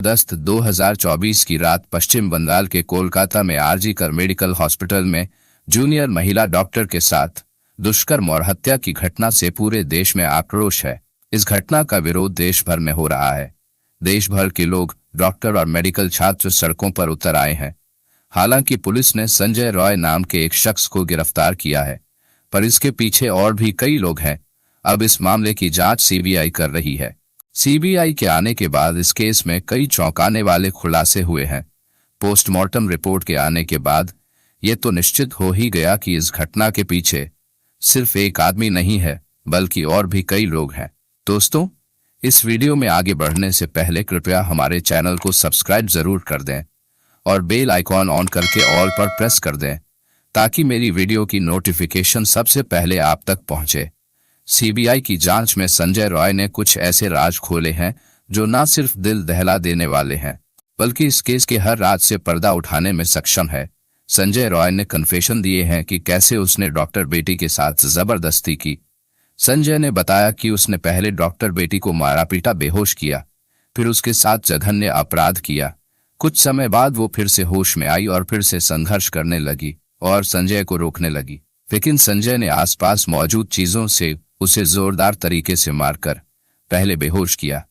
10 2024 की रात पश्चिम बंगाल के कोलकाता में आरजी कर मेडिकल हॉस्पिटल में जूनियर महिला डॉक्टर के साथ दुष्कर्म और हत्या की घटना से पूरे देश में आक्रोश है। इस घटना का विरोध देश भर में हो रहा है। देश भर के लोग, डॉक्टर और मेडिकल छात्र सड़कों पर उतर आए हैं। हालांकि पुलिस ने संजय रॉय नाम के एक शख्स को गिरफ्तार किया है, पर इसके पीछे और भी कई लोग हैं। अब इस मामले की जांच सीबीआई कर रही है। सीबीआई के आने के बाद इस केस में कई चौंकाने वाले खुलासे हुए हैं। पोस्टमार्टम रिपोर्ट के आने के बाद ये तो निश्चित हो ही गया कि इस घटना के पीछे सिर्फ एक आदमी नहीं है, बल्कि और भी कई लोग हैं। दोस्तों, इस वीडियो में आगे बढ़ने से पहले कृपया हमारे चैनल को सब्सक्राइब जरूर कर दें और बेल आइकॉन ऑन करके ऑल पर प्रेस कर दें, ताकि मेरी वीडियो की नोटिफिकेशन सबसे पहले आप तक पहुंचे। सीबीआई की जांच में संजय रॉय ने कुछ ऐसे राज खोले हैं जो न सिर्फ दिल दहला देने वाले हैं, बल्कि इस केस के हर राज से पर्दा उठाने में सक्षम है। संजय रॉय ने कन्फेशन दिए हैं कि कैसे उसने डॉक्टर बेटी के साथ जबरदस्ती की। संजय ने बताया कि उसने पहले डॉक्टर बेटी को मारा पीटा, बेहोश किया, फिर उसके साथ जघन्य अपराध किया। कुछ समय बाद वो फिर से होश में आई और फिर से संघर्ष करने लगी और संजय को रोकने लगी, लेकिन संजय ने आसपास मौजूद चीजों से उसे जोरदार तरीके से मारकर पहले बेहोश किया,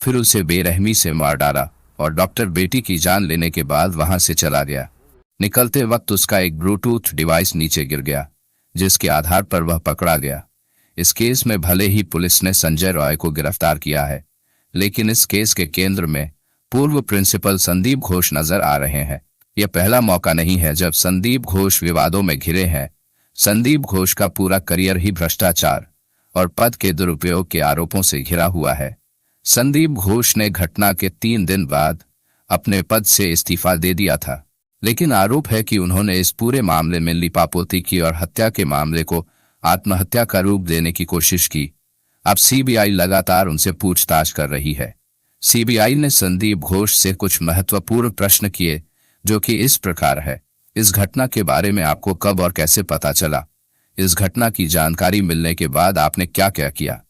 फिर उसे बेरहमी से मार डाला और डॉक्टर बेटी की जान लेने के बाद वहां से चला गया। निकलते वक्त उसका एक ब्लूटूथ डिवाइस नीचे गिर गया, जिसके आधार पर वह पकड़ा गया। इस केस में भले ही पुलिस ने संजय रॉय को गिरफ्तार किया है, लेकिन इस केस के केंद्र में पूर्व प्रिंसिपल संदीप घोष नजर आ रहे हैं। यह पहला मौका नहीं है जब संदीप घोष विवादों में घिरे हैं। संदीप घोष का पूरा करियर ही भ्रष्टाचार और पद के दुरुपयोग के आरोपों से घिरा हुआ है। संदीप घोष ने घटना के 3 दिन बाद अपने पद से इस्तीफा दे दिया था, लेकिन आरोप है कि उन्होंने इस पूरे मामले में लिपापोती की और हत्या के मामले को आत्महत्या का रूप देने की कोशिश की। अब सीबीआई लगातार उनसे पूछताछ कर रही है। सीबीआई ने संदीप घोष से कुछ महत्वपूर्ण प्रश्न किए, जो कि इस प्रकार है। इस घटना के बारे में आपको कब और कैसे पता चला? इस घटना की जानकारी मिलने के बाद आपने क्या क्या किया?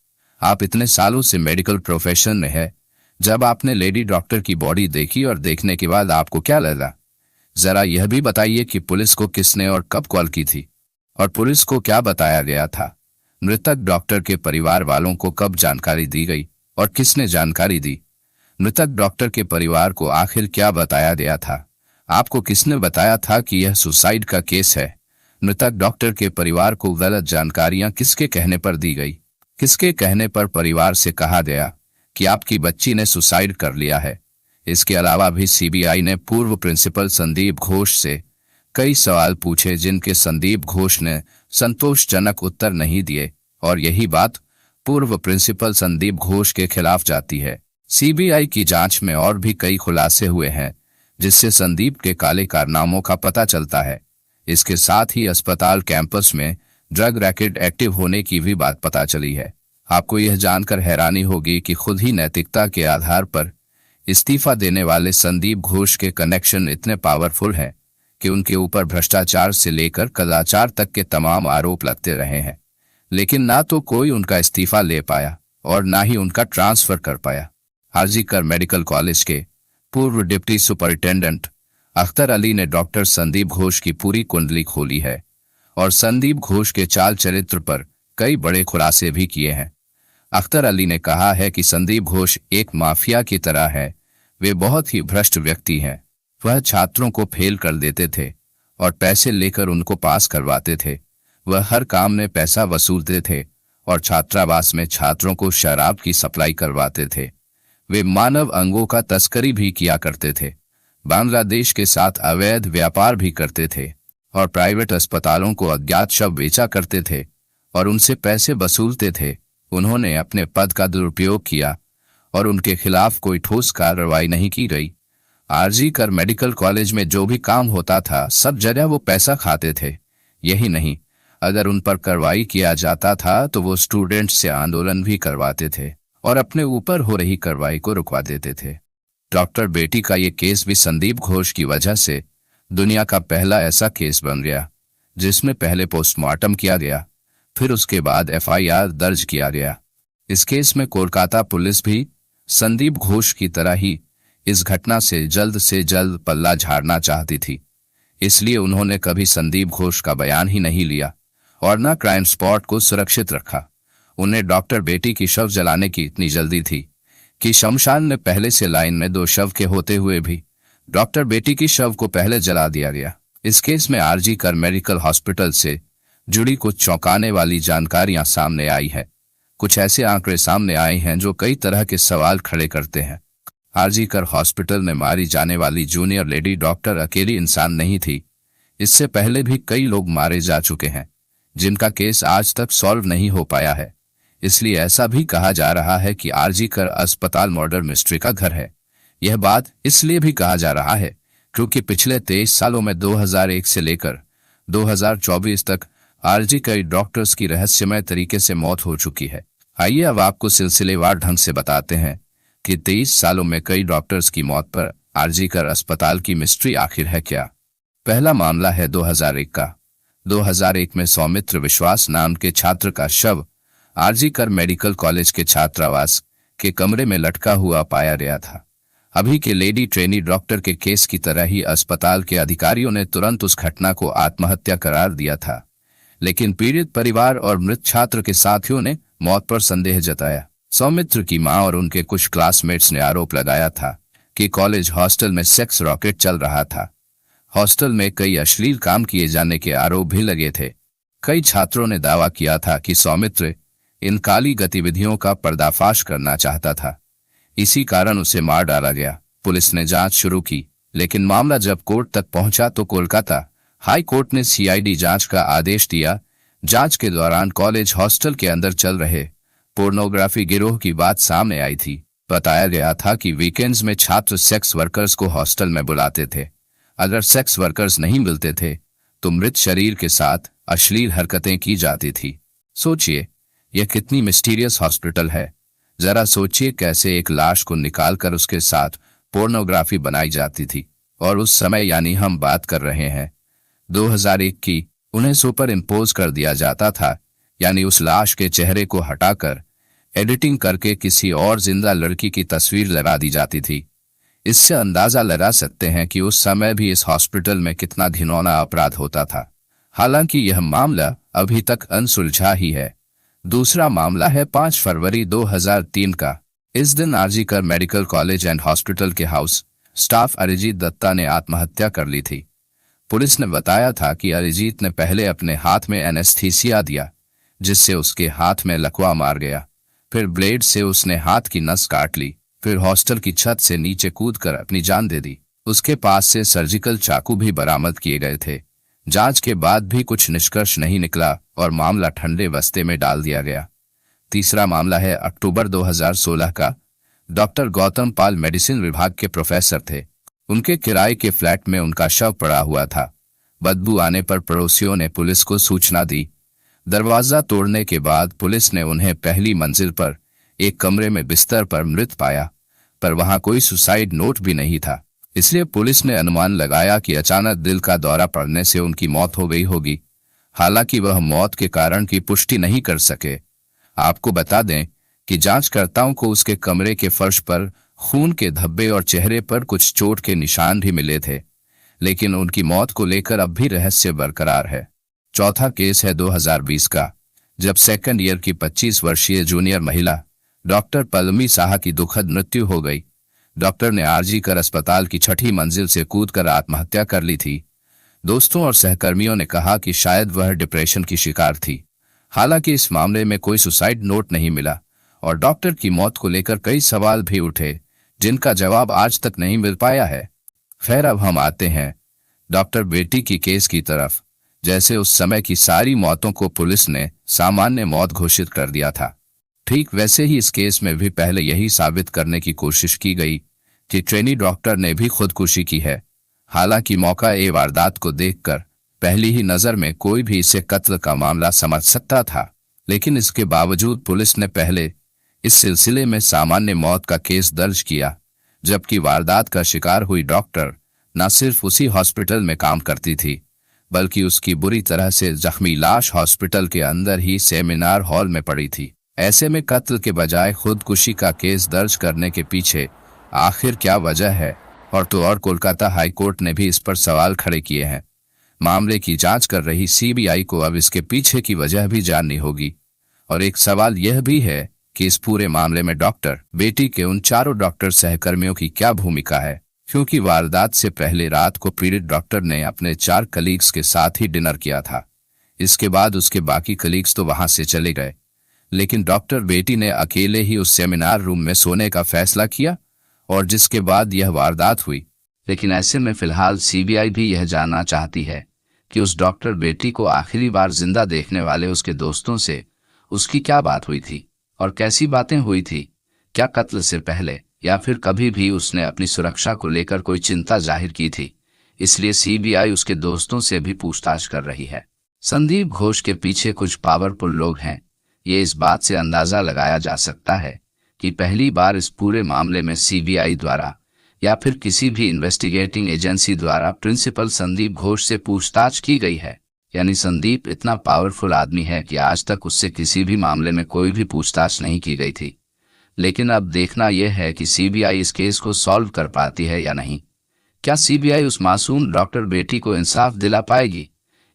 आप इतने सालों से मेडिकल प्रोफेशन में है, जब आपने लेडी डॉक्टर की बॉडी देखी और देखने के बाद आपको क्या लगा? जरा यह भी बताइए कि पुलिस को किसने और कब कॉल की थी और पुलिस को क्या बताया गया था? मृतक डॉक्टर के परिवार वालों को कब जानकारी दी गई और किसने जानकारी दी? मृतक डॉक्टर के परिवार को आखिर क्या बताया गया था? आपको किसने बताया था कि यह सुसाइड का केस है? मृतक डॉक्टर के परिवार को गलत जानकारियां किसके कहने पर दी गई? किसके कहने पर परिवार से कहा गया कि आपकी बच्ची ने सुसाइड कर लिया है? इसके अलावा भी सीबीआई ने पूर्व प्रिंसिपल संदीप घोष से कई सवाल पूछे, जिनके संदीप घोष ने संतोषजनक उत्तर नहीं दिए, और यही बात पूर्व प्रिंसिपल संदीप घोष के खिलाफ जाती है। सीबीआई की जांच में और भी कई खुलासे हुए हैं, जिससे संदीप के काले कारनामों का पता चलता है। इसके साथ ही अस्पताल कैंपस में ड्रग रैकेट एक्टिव होने की भी बात पता चली है। आपको यह जानकर हैरानी होगी कि खुद ही नैतिकता के आधार पर इस्तीफा देने वाले संदीप घोष के कनेक्शन इतने पावरफुल हैं कि उनके ऊपर भ्रष्टाचार से लेकर कदाचार तक के तमाम आरोप लगते रहे हैं, लेकिन ना तो कोई उनका इस्तीफा ले पाया और ना ही उनका ट्रांसफर कर पाया। आरजी कर मेडिकल कॉलेज के पूर्व डिप्टी सुपरिटेंडेंट अख्तर अली ने डॉक्टर संदीप घोष की पूरी कुंडली खोली है और संदीप घोष के चाल चरित्र पर कई बड़े खुलासे भी किए हैं। अख्तर अली ने कहा है कि संदीप घोष एक माफिया की तरह है। वे बहुत ही भ्रष्ट व्यक्ति हैं। वह छात्रों को फेल कर देते थे और पैसे लेकर उनको पास करवाते थे। वह हर काम में पैसा वसूलते थे और छात्रावास में छात्रों को शराब की सप्लाई करवाते थे। वे मानव अंगों का तस्करी भी किया करते थे, बांग्लादेश के साथ अवैध व्यापार भी करते थे और प्राइवेट अस्पतालों को अज्ञात शव बेचा करते थे और उनसे पैसे वसूलते थे। उन्होंने अपने पद का दुरुपयोग किया और उनके खिलाफ कोई ठोस कार्रवाई नहीं की गई। आरजी कर मेडिकल कॉलेज में जो भी काम होता था, सब जगह वो पैसा खाते थे। यही नहीं, अगर उन पर कार्रवाई किया जाता था तो वो स्टूडेंट्स से आंदोलन भी करवाते थे और अपने ऊपर हो रही कार्रवाई को रुकवा देते थे। डॉक्टर बेटी का ये केस भी संदीप घोष की वजह से दुनिया का पहला ऐसा केस बन गया जिसमें पहले पोस्टमार्टम किया गया, फिर उसके बाद एफआईआर दर्ज किया गया। इस केस में कोलकाता पुलिस भी संदीप घोष की तरह ही इस घटना से जल्द पल्ला झाड़ना चाहती थी। इसलिए उन्होंने कभी संदीप घोष का बयान ही नहीं लिया और न क्राइम स्पॉट को सुरक्षित रखा। उन्हें डॉक्टर बेटी की शव जलाने की इतनी जल्दी थी कि शमशान में पहले से लाइन में 2 शव के होते हुए भी डॉक्टर बेटी की शव को पहले जला दिया गया। इस केस में आरजी कर मेडिकल हॉस्पिटल से जुड़ी कुछ चौंकाने वाली जानकारियां सामने आई है। कुछ ऐसे आंकड़े सामने आए हैं जो कई तरह के सवाल खड़े करते हैं। आरजी कर हॉस्पिटल में मारी जाने वाली जूनियर लेडी डॉक्टर अकेली इंसान नहीं थी। इससे पहले भी कई लोग मारे जा चुके हैं जिनका केस आज तक सॉल्व नहीं हो पाया है। इसलिए ऐसा भी कहा जा रहा है कि आरजी कर अस्पताल मर्डर मिस्ट्री का घर है। यह बात इसलिए भी कहा जा रहा है क्योंकि पिछले 23 सालों में 2001 से लेकर 2024 तक आरजी कई डॉक्टर्स की रहस्यमय तरीके से मौत हो चुकी है। आइए अब आपको सिलसिलेवार ढंग से बताते हैं कि 23 सालों में कई डॉक्टर्स की मौत पर आरजी कर अस्पताल की मिस्ट्री आखिर है क्या। पहला मामला है 2001 का। 2001 में सौमित्र विश्वास नाम के छात्र का शव आरजी कर मेडिकल कॉलेज के छात्रावास के कमरे में लटका हुआ पाया गया था। अभी के लेडी ट्रेनी डॉक्टर के केस की तरह ही अस्पताल के अधिकारियों ने तुरंत उस घटना को आत्महत्या करार दिया था, लेकिन पीड़ित परिवार और मृत छात्र के साथियों ने मौत पर संदेह जताया। सौमित्र की मां और उनके कुछ क्लासमेट्स ने आरोप लगाया था कि कॉलेज हॉस्टल में सेक्स रॉकेट चल रहा था। हॉस्टल में कई अश्लील काम किए जाने के आरोप भी लगे थे। कई छात्रों ने दावा किया था कि सौमित्र इन काली गतिविधियों का पर्दाफाश करना चाहता था, इसी कारण उसे मार डाला गया। पुलिस ने जांच शुरू की, लेकिन मामला जब कोर्ट तक पहुंचा तो कोलकाता हाई कोर्ट ने सीआईडी जांच का आदेश दिया। जांच के दौरान कॉलेज हॉस्टल के अंदर चल रहे पोर्नोग्राफी गिरोह की बात सामने आई थी। बताया गया था कि वीकेंड्स में छात्र सेक्स वर्कर्स को हॉस्टल में बुलाते थे। अगर सेक्स वर्कर्स नहीं मिलते थे तो मृत शरीर के साथ अश्लील हरकतें की जाती थी। सोचिए, यह कितनी मिस्टीरियस हॉस्पिटल है। जरा सोचिए कैसे एक लाश को निकालकर उसके साथ पोर्नोग्राफी बनाई जाती थी। और उस समय यानी हम बात कर रहे हैं 2001 की, उन्हें सुपर इम्पोज कर दिया जाता था, यानी उस लाश के चेहरे को हटाकर एडिटिंग करके किसी और जिंदा लड़की की तस्वीर लगा दी जाती थी। इससे अंदाजा लगा सकते हैं कि उस समय भी इस हॉस्पिटल में कितना घिनौना अपराध होता था। हालांकि यह मामला अभी तक अनसुलझा ही है। दूसरा मामला है 5 फरवरी 2003 का। इस दिन आरजी कर मेडिकल कॉलेज एंड हॉस्पिटल के हाउस स्टाफ अरिजीत दत्ता ने आत्महत्या कर ली थी। पुलिस ने बताया था कि अरिजीत ने पहले अपने हाथ में एनेस्थीसिया दिया, जिससे उसके हाथ में लकवा मार गया। फिर ब्लेड से उसने हाथ की नस काट ली। फिर हॉस्टल की छत से नीचे कूदकर अपनी जान दे दी। उसके पास से सर्जिकल चाकू भी बरामद किए गए थे। जांच के बाद भी कुछ निष्कर्ष नहीं निकला और मामला ठंडे बस्ते में डाल दिया गया। तीसरा मामला है अक्टूबर 2016 का। डॉक्टर गौतम पाल मेडिसिन विभाग के प्रोफेसर थे। उनके किराए के फ्लैट में उनका शव पड़ा हुआ था। बदबू आने पर पड़ोसियों ने पुलिस को सूचना दी। दरवाजा तोड़ने के बाद पुलिस ने उन्हें पहली मंजिल पर एक कमरे में बिस्तर पर मृत पाया, पर वहां कोई सुसाइड नोट भी नहीं था। इसलिए पुलिस ने अनुमान लगाया कि अचानक दिल का दौरा पड़ने से उनकी मौत हो गई होगी। हालांकि वह मौत के कारण की पुष्टि नहीं कर सके। आपको बता दें कि जांचकर्ताओं को उसके कमरे के फर्श पर खून के धब्बे और चेहरे पर कुछ चोट के निशान भी मिले थे, लेकिन उनकी मौत को लेकर अब भी रहस्य बरकरार है। चौथा केस है 2020 का, जब सेकंड ईयर की 25 वर्षीय जूनियर महिला डॉक्टर पल्लवी साहा की दुखद मृत्यु हो गई। डॉक्टर ने आरजी कर अस्पताल की 6ठी मंजिल से कूदकर आत्महत्या कर ली थी। दोस्तों और सहकर्मियों ने कहा कि शायद वह डिप्रेशन की शिकार थी। हालांकि इस मामले में कोई सुसाइड नोट नहीं मिला और डॉक्टर की मौत को लेकर कई सवाल भी उठे, जिनका जवाब आज तक नहीं मिल पाया है। खैर, अब हम आते हैं डॉक्टर बेटी की केस की तरफ। जैसे उस समय की सारी मौतों को पुलिस ने सामान्य मौत घोषित कर दिया था, ठीक वैसे ही इस केस में भी पहले यही साबित करने की कोशिश की गई कि ट्रेनी डॉक्टर ने भी खुदकुशी की है। हालांकि मौका ए वारदात को देखकर पहली ही नजर में कोई भी इसे कत्ल का मामला समझ सकता था, लेकिन इसके बावजूद पुलिस ने पहले इस सिलसिले में सामान्य मौत का केस दर्ज किया, जबकि वारदात का शिकार हुई डॉक्टर न सिर्फ उसी हॉस्पिटल में काम करती थी, बल्कि उसकी बुरी तरह से जख्मी लाश हॉस्पिटल के अंदर ही सेमिनार हॉल में पड़ी थी। ऐसे में कत्ल के बजाय खुदकुशी का केस दर्ज करने के पीछे आखिर क्या वजह है? और कोलकाता हाई कोर्ट ने भी इस पर सवाल खड़े किए हैं। मामले की जांच कर रही सीबीआई को अब इसके पीछे की वजह भी जाननी होगी। और एक सवाल यह भी है कि इस पूरे मामले में डॉक्टर बेटी के उन चारों डॉक्टर सहकर्मियों की क्या भूमिका है, क्योंकि वारदात से पहले रात को पीड़ित डॉक्टर ने अपने 4 कलीग्स के साथ ही डिनर किया था। इसके बाद उसके बाकी कलीग्स तो वहां से चले गए, लेकिन डॉक्टर बेटी ने अकेले ही उस सेमिनार रूम में सोने का फैसला किया और जिसके बाद यह वारदात हुई। लेकिन ऐसे में फिलहाल सीबीआई भी यह जानना चाहती है कि उस डॉक्टर बेटी को आखिरी बार जिंदा देखने वाले उसके दोस्तों से उसकी क्या बात हुई थी और कैसी बातें हुई थी। क्या कत्ल से पहले या फिर कभी भी उसने अपनी सुरक्षा को लेकर कोई चिंता जाहिर की थी। इसलिए सीबीआई उसके दोस्तों से भी पूछताछ कर रही है। संदीप घोष के पीछे कुछ पावरफुल लोग हैं। ये इस बात से अंदाजा लगाया जा सकता है कि पहली बार इस पूरे मामले में सीबीआई द्वारा या फिर किसी भी इन्वेस्टिगेटिंग एजेंसी द्वारा प्रिंसिपल संदीप घोष से पूछताछ की गई है। यानी संदीप इतना पावरफुल आदमी है कि आज तक उससे किसी भी मामले में कोई भी पूछताछ नहीं की गई थी। लेकिन अब देखना यह है कि सीबीआई इस केस को सॉल्व कर पाती है या नहीं। क्या सीबीआई उस मासूम डॉक्टर बेटी को इंसाफ दिला पाएगी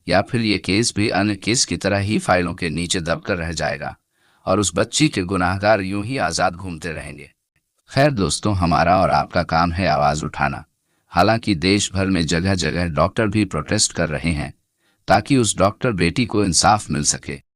या फिर ये केस भी अन्य केस की तरह ही फाइलों के नीचे दबकर रह जाएगा और उस बच्ची के गुनाहगार यूं ही आज़ाद घूमते रहेंगे। खैर दोस्तों, हमारा और आपका काम है आवाज़ उठाना। हालांकि देश भर में जगह जगह डॉक्टर भी प्रोटेस्ट कर रहे हैं ताकि उस डॉक्टर बेटी को इंसाफ मिल सके।